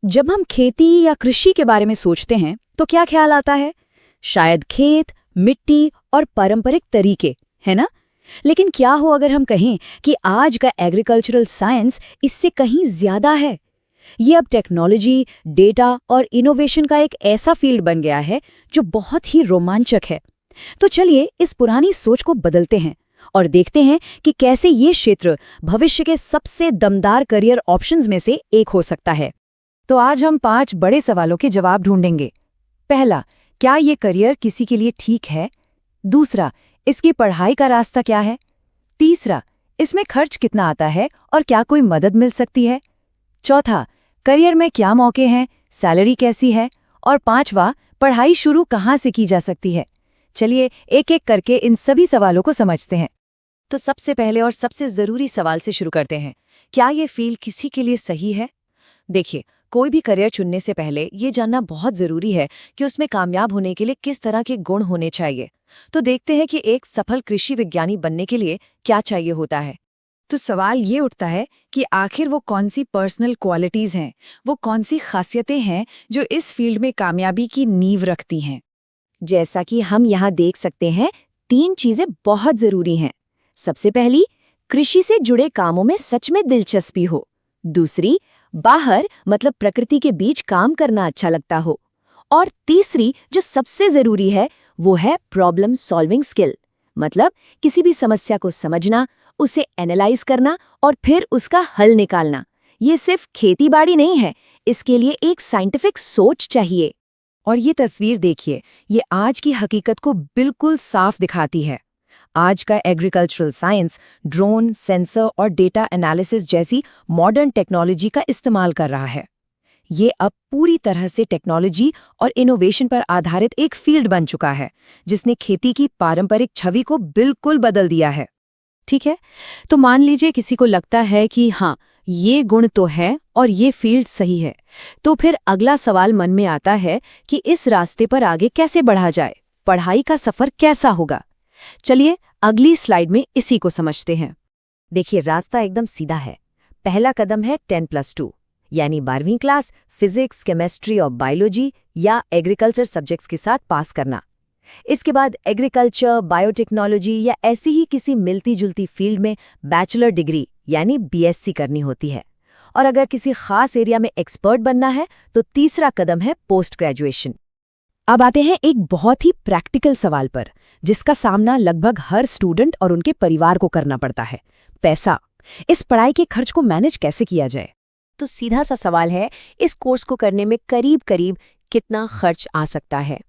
जब हम खेती या कृषि के बारे में सोचते हैं तो क्या ख्याल आता है? शायद खेत, मिट्टी और पारंपरिक तरीके, है ना? लेकिन क्या हो अगर हम कहें कि आज का एग्रीकल्चरल साइंस इससे कहीं ज्यादा है? ये अब टेक्नोलॉजी, डेटा और इनोवेशन का एक ऐसा फील्ड बन गया है जो बहुत ही रोमांचक है। तो चलिए इस पुरानी सोच को बदलते हैं और देखते हैं कि कैसे ये क्षेत्र भविष्य के सबसे दमदार करियर ऑप्शंस में से एक हो सकता है। तो आज हम 5 बड़े सवालों के जवाब ढूंढेंगे। पहला, क्या ये करियर किसी के लिए ठीक है? दूसरा, इसकी पढ़ाई का रास्ता क्या है? तीसरा, इसमें खर्च कितना आता है और क्या कोई मदद मिल सकती है? चौथा, करियर में क्या मौके हैं, सैलरी कैसी है? और पांचवा, पढ़ाई शुरू कहाँ से की जा सकती है? चलिए एक एक करके इन सभी सवालों को समझते हैं। तो सबसे पहले और सबसे जरूरी सवाल से शुरू करते हैं, क्या ये फील्ड किसी के लिए सही है? देखिए, कोई भी करियर चुनने से पहले ये जानना बहुत जरूरी है कि उसमें कामयाब होने के लिए किस तरह के गुण होने चाहिए। तो देखते हैं कि एक सफल कृषि विज्ञानी बनने के लिए क्या चाहिए होता है। तो सवाल ये उठता है कि आखिर वो कौन सी पर्सनल क्वालिटीज हैं, वो कौन सी खासियतें हैं जो इस फील्ड में कामयाबी की नींव रखती हैं। जैसा कि हम यहाँ देख सकते हैं, 3 चीजें बहुत जरूरी हैं। सबसे पहली, कृषि से जुड़े कामों में सच में दिलचस्पी हो। दूसरी, बाहर मतलब प्रकृति के बीच काम करना अच्छा लगता हो। और तीसरी, जो सबसे जरूरी है, वो है प्रॉब्लम सॉल्विंग स्किल, मतलब किसी भी समस्या को समझना, उसे एनालाइज करना और फिर उसका हल निकालना। ये सिर्फ खेतीबाड़ी नहीं है, इसके लिए एक साइंटिफिक सोच चाहिए। और ये तस्वीर देखिए, ये आज की हकीकत को बिल्कुल साफ दिखाती है। आज का एग्रीकल्चरल साइंस ड्रोन, सेंसर और डेटा एनालिसिस जैसी मॉडर्न टेक्नोलॉजी का इस्तेमाल कर रहा है। ये अब पूरी तरह से टेक्नोलॉजी और इनोवेशन पर आधारित एक फील्ड बन चुका है, जिसने खेती की पारंपरिक छवि को बिल्कुल बदल दिया है। ठीक है, तो मान लीजिए किसी को लगता है कि हाँ, ये गुण तो है और ये फील्ड सही है, तो फिर अगला सवाल मन में आता है कि इस रास्ते पर आगे कैसे बढ़ा जाए, पढ़ाई का सफर कैसा होगा। चलिए अगली स्लाइड में इसी को समझते हैं। देखिए, रास्ता एकदम सीधा है। पहला कदम है 10+2, यानी 12वीं क्लास फिजिक्स, केमिस्ट्री और बायोलॉजी या एग्रीकल्चर सब्जेक्ट्स के साथ पास करना। इसके बाद एग्रीकल्चर, बायोटेक्नोलॉजी या ऐसी ही किसी मिलती जुलती फील्ड में बैचलर डिग्री यानी बीएससी करनी होती है। और अगर किसी खास एरिया में एक्सपर्ट बनना है तो तीसरा कदम है पोस्ट ग्रेजुएशन। अब आते हैं एक बहुत ही प्रैक्टिकल सवाल पर, जिसका सामना लगभग हर स्टूडेंट और उनके परिवार को करना पड़ता है। पैसा। इस पढ़ाई के खर्च को मैनेज कैसे किया जाए? तो सीधा सा सवाल है, इस कोर्स को करने में करीब करीब कितना खर्च आ सकता है?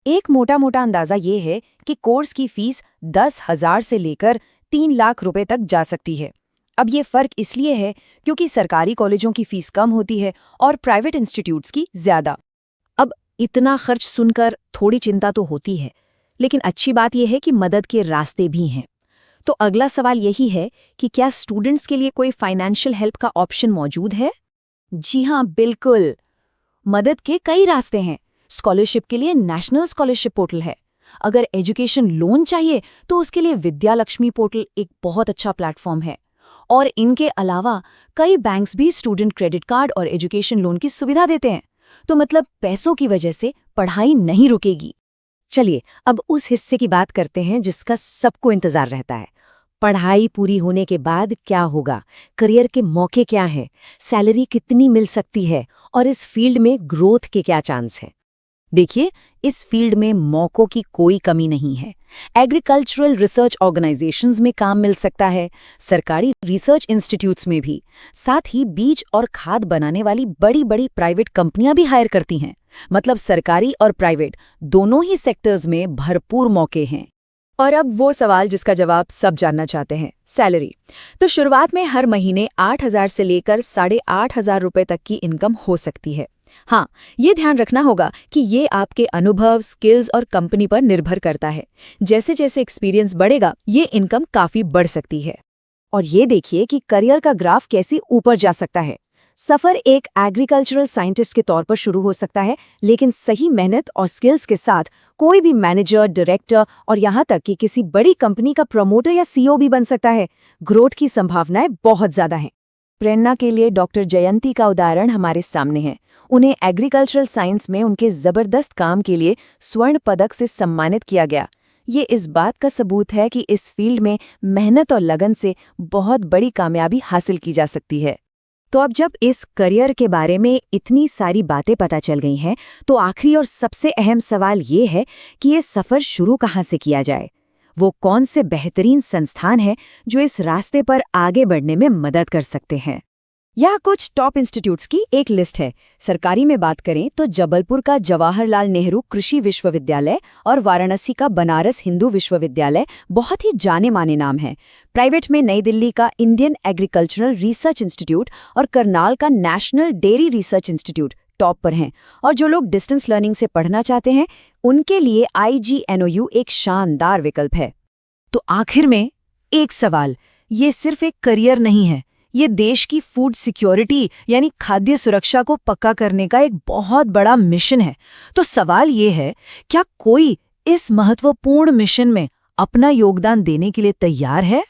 एक मोटा मोटा अंदाजा ये है कि कोर्स की फीस 10,000 से लेकर 3 लाख रुपए तक जा सकती है। अब ये फर्क इसलिए है क्योंकि सरकारी कॉलेजों की फीस कम होती है और प्राइवेट इंस्टीट्यूट्स की ज्यादा। अब इतना खर्च सुनकर थोड़ी चिंता तो होती है, लेकिन अच्छी बात यह है कि मदद के रास्ते भी हैं। तो अगला सवाल यही है कि क्या स्टूडेंट्स के लिए कोई फाइनेंशियल हेल्प का ऑप्शन मौजूद है? जी हाँ, बिल्कुल। मदद के कई रास्ते हैं। स्कॉलरशिप के लिए नेशनल स्कॉलरशिप पोर्टल है। अगर एजुकेशन लोन चाहिए तो उसके लिए विद्या लक्ष्मी पोर्टल एक बहुत अच्छा प्लेटफॉर्म है। और इनके अलावा कई बैंक्स भी स्टूडेंट क्रेडिट कार्ड और एजुकेशन लोन की सुविधा देते हैं। तो मतलब पैसों की वजह से पढ़ाई नहीं रुकेगी। चलिए अब उस हिस्से की बात करते हैं जिसका सबको इंतजार रहता है। पढ़ाई पूरी होने के बाद क्या होगा? करियर के मौके क्या हैं? सैलरी कितनी मिल सकती है? और इस फील्ड में ग्रोथ के क्या चांस हैं? देखिए, इस फील्ड में मौकों की कोई कमी नहीं है। एग्रीकल्चरल रिसर्च ऑर्गेनाइजेशंस में काम मिल सकता है, सरकारी रिसर्च इंस्टीट्यूट्स में भी। साथ ही बीज और खाद बनाने वाली बड़ी बड़ी प्राइवेट कंपनियां भी हायर करती हैं। मतलब सरकारी और प्राइवेट दोनों ही सेक्टर्स में भरपूर मौके हैं। और अब वो सवाल जिसका जवाब सब जानना चाहते हैं, सैलरी। तो शुरुआत में हर महीने 8,000 से लेकर 8,500 रुपए तक की इनकम हो सकती है। हाँ, ये ध्यान रखना होगा कि ये आपके अनुभव, स्किल्स और कंपनी पर निर्भर करता है। जैसे जैसे एक्सपीरियंस बढ़ेगा, ये इनकम काफी बढ़ सकती है। और ये देखिए कि करियर का ग्राफ कैसे ऊपर जा सकता है। सफर एक एग्रीकल्चरल साइंटिस्ट के तौर पर शुरू हो सकता है, लेकिन सही मेहनत और स्किल्स के साथ कोई भी मैनेजर, डायरेक्टर और यहाँ तक कि किसी बड़ी कंपनी का प्रमोटर या सीईओ भी बन सकता है। ग्रोथ की संभावनाएं बहुत ज्यादा हैं। प्रेरणा के लिए डॉक्टर जयंती का उदाहरण हमारे सामने है। उन्हें एग्रीकल्चरल साइंस में उनके जबरदस्त काम के लिए स्वर्ण पदक से सम्मानित किया गया। ये इस बात का सबूत है कि इस फील्ड में मेहनत और लगन से बहुत बड़ी कामयाबी हासिल की जा सकती है। तो अब जब इस करियर के बारे में इतनी सारी बातें पता चल गई हैं, तो आखिरी और सबसे अहम सवाल ये है कि ये सफ़र शुरू कहाँ से किया जाए? वो कौन से बेहतरीन संस्थान हैं जो इस रास्ते पर आगे बढ़ने में मदद कर सकते हैं? यहाँ कुछ टॉप इंस्टीट्यूट्स की एक लिस्ट है। सरकारी में बात करें तो जबलपुर का जवाहरलाल नेहरू कृषि विश्वविद्यालय और वाराणसी का बनारस हिंदू विश्वविद्यालय बहुत ही जाने माने नाम हैं। प्राइवेट में नई दिल्ली का इंडियन एग्रीकल्चरल रिसर्च इंस्टीट्यूट और करनाल का national dairy research institute top पर हैं। और जो लोग डिस्टेंस लर्निंग से पढ़ना चाहते हैं, उनके लिए IGNOU एक शानदार विकल्प है। तो आखिर में एक सवाल, ये सिर्फ एक करियर नहीं है, ये देश की फूड सिक्योरिटी यानी खाद्य सुरक्षा को पक्का करने का एक बहुत बड़ा मिशन है। तो सवाल ये है, क्या कोई इस महत्वपूर्ण मिशन में अपना योगदान देने के लिए तैयार है?